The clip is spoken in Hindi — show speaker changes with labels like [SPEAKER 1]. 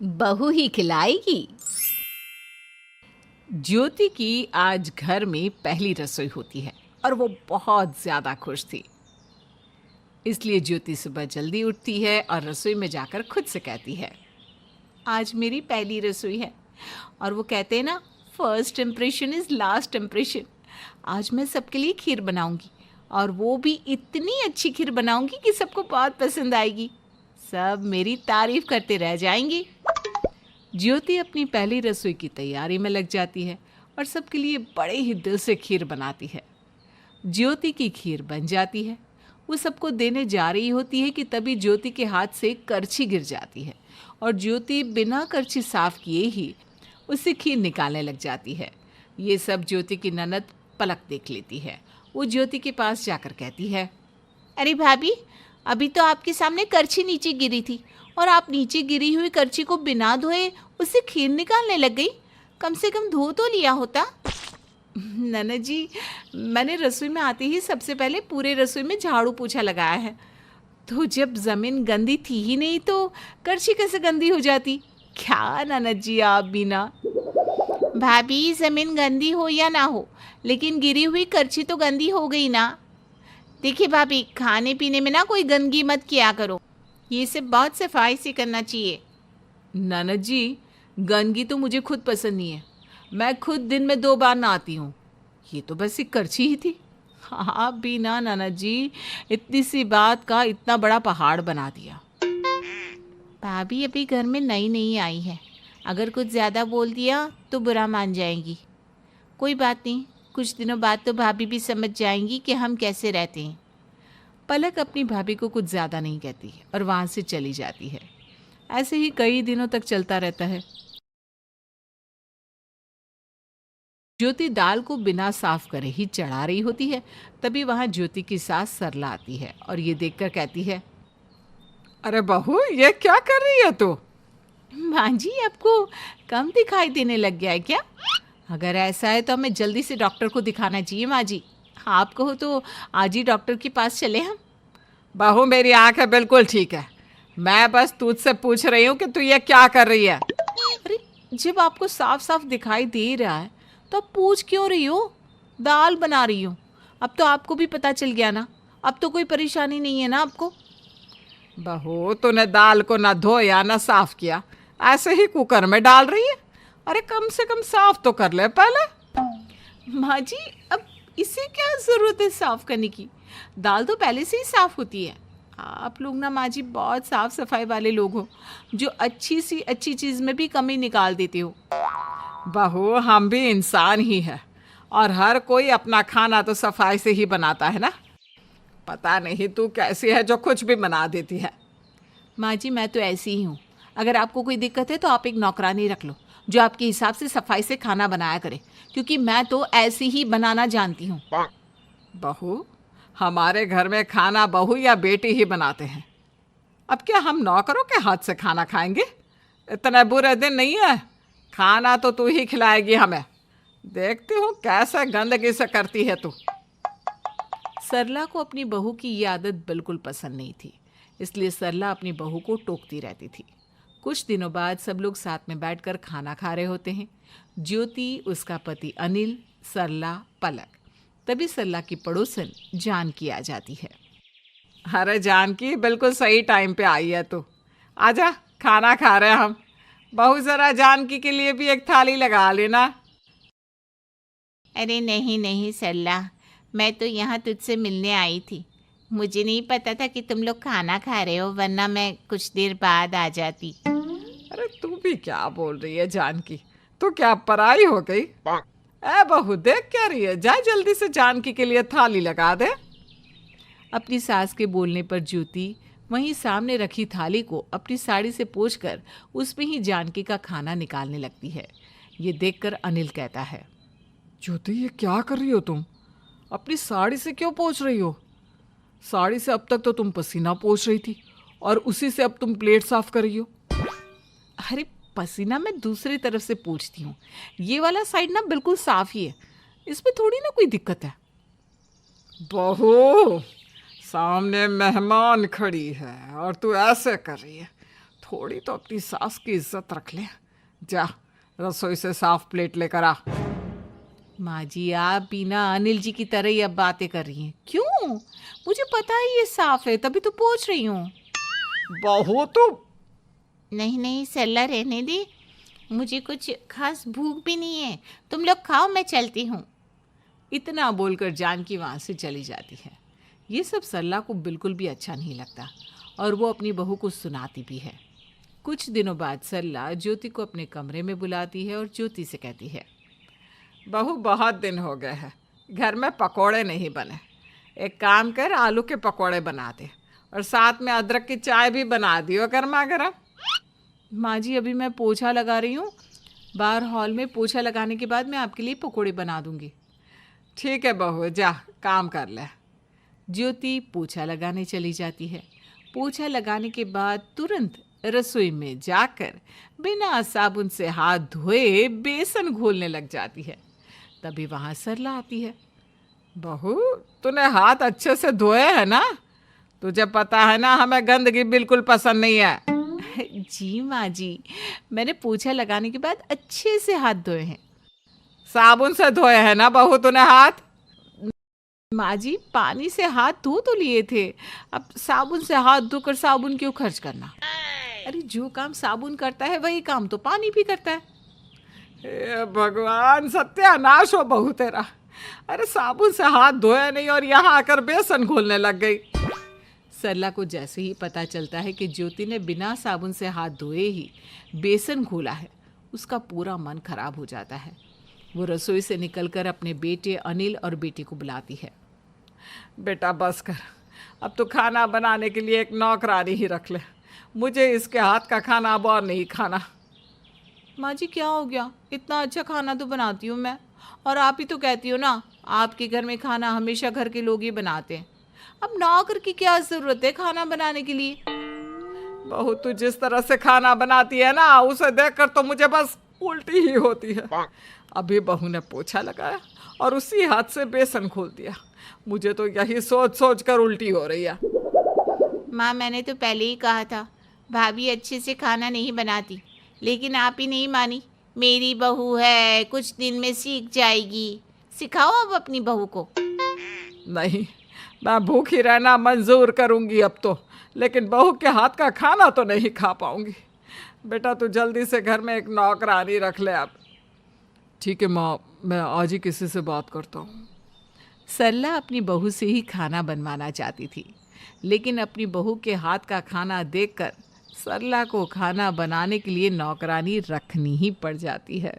[SPEAKER 1] बहू ही खिलाएगी। ज्योति की आज घर में पहली रसोई होती है और वो बहुत ज़्यादा खुश थी। इसलिए ज्योति सुबह जल्दी उठती है और रसोई में जाकर खुद से कहती है, आज मेरी पहली रसोई है। और वो कहते हैं ना, first impression is last impression. आज मैं सबके लिए खीर बनाऊंगी और वो भी इतनी अच्छी खीर बनाऊंगी कि सबको बहुत पसंद आएगी। सब मेरी तारीफ करते रह जाएंगे। ज्योति अपनी पहली रसोई की तैयारी में लग जाती है और सबके लिए बड़े ही दिल से खीर बनाती है। ज्योति की खीर बन जाती है। वो सबको देने जा रही होती है कि तभी ज्योति के हाथ से करछी गिर जाती है और ज्योति बिना करछी साफ किए ही उससे खीर निकालने लग जाती है। ये सब ज्योति की ननद पलक देख लेती है। वो ज्योति के पास जाकर कहती है, अरे भाभी, अभी तो आपके सामने करछी नीचे गिरी थी और आप नीचे गिरी हुई करछी को बिना धोए उससे खीर निकालने लग गई। कम से कम धो तो लिया होता। ननद जी, मैंने रसोई में आते ही सबसे पहले पूरे रसोई में झाड़ू पोछा लगाया है, तो जब ज़मीन गंदी थी ही नहीं तो करछी कैसे गंदी हो जाती। क्या ननद जी आप भी ना। भाभी, ज़मीन गंदी हो या ना हो, लेकिन गिरी हुई करछी तो गंदी हो गई ना। देखिए भाभी, खाने पीने में ना कोई गंदगी मत किया करो, ये सब बहुत सफाई से करना चाहिए। ननद जी, गंदगी तो मुझे खुद पसंद नहीं है। मैं खुद दिन में 2 बार नहाती हूँ। ये तो बस एक करछी ही थी। आप भी ना ननद जी, इतनी सी बात का इतना बड़ा पहाड़ बना दिया। भाभी अभी घर में नई नई आई है, अगर कुछ ज़्यादा बोल दिया तो बुरा मान जाएंगी। कोई बात नहीं, कुछ दिनों बाद तो भाभी भी समझ जाएंगी कि हम कैसे रहते हैं। पलक अपनी भाभी को कुछ ज़्यादा नहीं कहती और वहाँ से चली जाती है। ऐसे ही कई दिनों तक चलता रहता है। ज्योति दाल को बिना साफ करे ही चढ़ा रही होती है। तभी वहाँ ज्योति की सास सरला आती है और ये देखकर कहती है,
[SPEAKER 2] अरे बहू, ये क्या कर रही है तू?
[SPEAKER 1] माँ जी, आपको कम दिखाई देने लग गया है क्या? अगर ऐसा है तो हमें जल्दी से डॉक्टर को दिखाना चाहिए माँ जी। आप कहो तो आज ही डॉक्टर के पास चले हम।
[SPEAKER 2] बहू, मेरी आंखें बिल्कुल ठीक है। मैं बस तुझसे पूछ रही हूँ कि तू ये क्या कर रही है।
[SPEAKER 1] अरे, जब आपको साफ साफ दिखाई दे रहा है तो आप पूछ क्यों रही हो? दाल बना रही हूँ। अब तो आपको भी पता चल गया ना, अब तो कोई परेशानी नहीं है ना आपको।
[SPEAKER 2] बहू, तूने दाल को ना धोया ना साफ किया, ऐसे ही कुकर में डाल रही है। अरे कम से कम साफ तो कर ले पहले।
[SPEAKER 1] माँ जी, अब इसे क्या ज़रूरत है साफ़ करने की? दाल तो पहले से ही साफ़ होती है। आप लोग ना माँ जी बहुत साफ़ सफाई वाले लोग हो, जो अच्छी सी अच्छी चीज़ में भी कमी निकाल देते हो।
[SPEAKER 2] बहू, हम भी इंसान ही है और हर कोई अपना खाना तो सफाई से ही बनाता है ना। पता नहीं तू कैसी है जो कुछ भी बना देती है।
[SPEAKER 1] माँ जी, मैं तो ऐसी ही हूँ। अगर आपको कोई दिक्कत है तो आप एक नौकरानी रख लो, जो आपके हिसाब से सफाई से खाना बनाया करे, क्योंकि मैं तो ऐसी ही बनाना जानती हूँ।
[SPEAKER 2] बहू, हमारे घर में खाना बहू या बेटी ही बनाते हैं। अब क्या हम नौकरों के हाथ से खाना खाएंगे? इतने बुरे दिन नहीं है। खाना तो तू ही खिलाएगी हमें। देखती हूँ कैसे गंदगी से करती है तू।
[SPEAKER 1] सरला को अपनी बहू की ये आदत बिल्कुल पसंद नहीं थी, इसलिए सरला अपनी बहू को टोकती रहती थी। कुछ दिनों बाद सब लोग साथ में बैठकर खाना खा रहे होते हैं। ज्योति, उसका पति अनिल, सरला, पलक। तभी सरला की पड़ोसन जानकी आ जाती है।
[SPEAKER 2] अरे जानकी, बिल्कुल सही टाइम पे आई है तू। आजा, खाना खा रहे हैं हम। बहू, जरा जानकी के लिए भी एक थाली लगा लेना।
[SPEAKER 1] अरे नहीं नहीं सरला, मैं तो यहाँ तुझसे मिलने आई थी। मुझे नहीं पता था कि तुम लोग खाना खा रहे हो, वरना मैं कुछ देर बाद आ जाती।
[SPEAKER 2] अरे तू भी क्या बोल रही है जानकी? तू क्या पराई हो गई? ए बहू, देख क्या रही है? जा जल्दी से जानकी के लिए थाली लगा दे।
[SPEAKER 1] अपनी सास के बोलने पर ज्योति वहीं सामने रखी थाली को अपनी साड़ी से पोंछकर उसमें ही जानकी का खाना निकालने लगती है। ये देखकर अनिल कहता है,
[SPEAKER 2] ज्योति, ये क्या कर रही हो तुम? अपनी साड़ी से क्यों पोंछ रही हो? साड़ी से अब तक तो तुम पसीना पोंछ रही थी और उसी से अब तुम प्लेट साफ कर रही हो।
[SPEAKER 1] अरे पसीना मैं दूसरी तरफ से पूछती हूँ, ये वाला साइड ना बिल्कुल साफ ही है, इसमें थोड़ी ना कोई दिक्कत है।
[SPEAKER 2] बहू, सामने मेहमान खड़ी है और तू ऐसे कर रही है। थोड़ी तो अपनी सास की इज्जत रख ले। जा रसोई से साफ प्लेट लेकर आ।
[SPEAKER 1] माँ जी, आप बिना अनिल जी की तरह ही अब बातें कर रही हैं। क्यों? मुझे पता है ये साफ है, तभी तो पूछ रही हूँ।
[SPEAKER 2] बहू तो
[SPEAKER 3] नहीं नहीं सरला, रहने दे, मुझे कुछ खास भूख भी नहीं है, तुम लोग खाओ, मैं चलती हूँ।
[SPEAKER 1] इतना बोलकर जानकी वहाँ से चली जाती है। ये सब सरला को बिल्कुल भी अच्छा नहीं लगता और वो अपनी बहू को सुनाती भी है। कुछ दिनों बाद सरला ज्योति को अपने कमरे में बुलाती है और ज्योति से कहती है,
[SPEAKER 2] बहू बहुत दिन हो गए हैं, घर में पकोड़े नहीं बने। एक काम कर, आलू के पकोड़े बना दे और साथ में अदरक की चाय भी बना दियो गर्मा गर्म।
[SPEAKER 1] माँ जी, अभी मैं पोछा लगा रही हूँ, बाहर हॉल में पोछा लगाने के बाद मैं आपके लिए पकोड़े बना दूँगी।
[SPEAKER 2] ठीक है बहू, जा काम कर ले।
[SPEAKER 1] ज्योति पोछा लगाने चली जाती है। पोछा लगाने के बाद तुरंत रसोई में जाकर बिना साबुन से हाथ धोए बेसन घोलने लग जाती है। तभी वहाँ सरला आती है।
[SPEAKER 2] बहू, तूने हाथ अच्छे से धोए हैं ना? तुझे पता है ना हमें गंदगी बिल्कुल पसंद नहीं है।
[SPEAKER 1] जी माँ जी, मैंने पोछा लगाने के बाद अच्छे से हाथ धोए हैं।
[SPEAKER 2] साबुन से धोए हैं ना बहू तूने हाथ?
[SPEAKER 1] माँ जी, पानी से हाथ धो तो लिए थे, अब साबुन से हाथ धोकर साबुन क्यों खर्च करना? अरे जो काम साबुन करता है वही काम तो पानी भी करता है।
[SPEAKER 2] हे भगवान, सत्यानाश हो बहू तेरा। अरे साबुन से हाथ धोए नहीं और यहाँ आकर बेसन घोलने लग गई।
[SPEAKER 1] सरला को जैसे ही पता चलता है कि ज्योति ने बिना साबुन से हाथ धोए ही बेसन घोला है, उसका पूरा मन खराब हो जाता है। वो रसोई से निकलकर अपने बेटे अनिल और बेटी को बुलाती है।
[SPEAKER 2] बेटा बस कर, अब तो खाना बनाने के लिए एक नौकरानी ही रख ले। मुझे इसके हाथ का खाना अब और नहीं खाना।
[SPEAKER 1] माँ जी, क्या हो गया? इतना अच्छा खाना तो बनाती हूँ मैं, और आप ही तो कहती हो ना, आपके घर में खाना हमेशा घर के लोग ही बनाते हैं। अब नौकर की क्या ज़रूरत है खाना बनाने के लिए?
[SPEAKER 2] बहू, तू जिस तरह से खाना बनाती है ना, उसे देखकर तो मुझे बस उल्टी ही होती है। अभी बहू ने पोछा लगाया और उसी हाथ से बेसन खोल दिया। मुझे तो यही सोच सोच कर उल्टी हो रही है।
[SPEAKER 3] माँ, मैंने तो पहले ही कहा था भाभी अच्छे से खाना नहीं बनाती, लेकिन आप ही नहीं मानी। मेरी बहू है, कुछ दिन में सीख जाएगी। सिखाओ अब अपनी बहू को।
[SPEAKER 2] नहीं, मैं भूखी रहना मंजूर करूंगी अब तो, लेकिन बहू के हाथ का खाना तो नहीं खा पाऊंगी। बेटा तू जल्दी से घर में एक नौकरानी रख ले अब। ठीक है माँ, मैं आज ही किसी से बात करता हूँ।
[SPEAKER 1] सरला अपनी बहू से ही खाना बनवाना चाहती थी, लेकिन अपनी बहू के हाथ का खाना देखकर सरला को खाना बनाने के लिए नौकरानी रखनी ही पड़ जाती है।